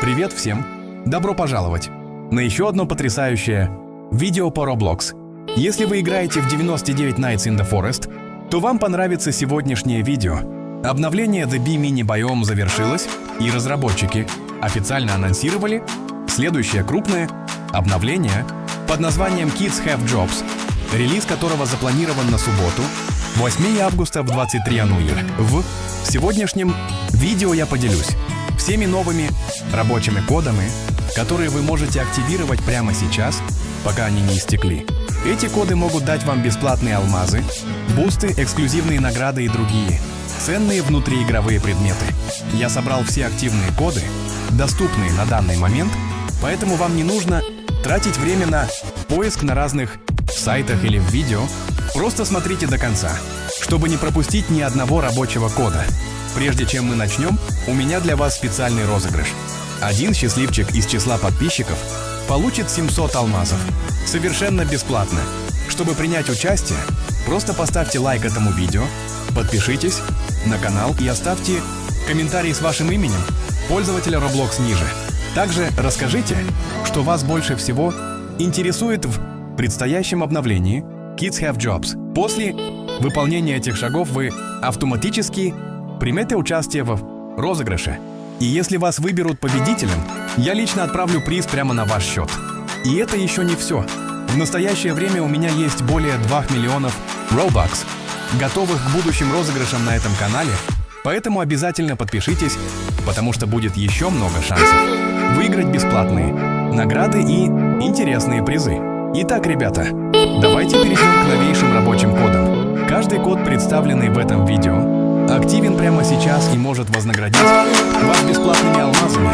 Привет всем! Добро пожаловать на еще одно потрясающее видео по Roblox. Если вы играете в 99 Nights in the Forest, то вам понравится сегодняшнее видео. Обновление The Bee Mini Biome завершилось, и разработчики официально анонсировали следующее крупное обновление под названием Kids Have Jobs, релиз которого запланирован на субботу, 8 августа в 23:00. В сегодняшнем видео я поделюсь всеми новыми рабочими кодами, которые вы можете активировать прямо сейчас, пока они не истекли. Эти коды могут дать вам бесплатные алмазы, бусты, эксклюзивные награды и другие ценные внутриигровые предметы. Я собрал все активные коды, доступные на данный момент, поэтому вам не нужно тратить время на поиск на разных сайтах или в видео. Просто смотрите до конца, чтобы не пропустить ни одного рабочего кода. Прежде чем мы начнем, у меня для вас специальный розыгрыш. Один счастливчик из числа подписчиков получит 700 алмазов совершенно бесплатно. Чтобы принять участие, просто поставьте лайк этому видео, подпишитесь на канал и оставьте комментарий с вашим именем пользователя Roblox ниже. Также расскажите, что вас больше всего интересует в предстоящем обновлении Kids Have Jobs. После выполнения этих шагов вы автоматически примете участие в розыгрыше. И если вас выберут победителем, я лично отправлю приз прямо на ваш счет. И это еще не все. В настоящее время у меня есть более 2 миллионов Robux, готовых к будущим розыгрышам на этом канале, поэтому обязательно подпишитесь, потому что будет еще много шансов выиграть бесплатные награды и интересные призы. Итак, ребята, давайте перейдем к новейшим рабочим кодам. Каждый код, представленный в этом видео, активен прямо сейчас и может вознаградить вас бесплатными алмазами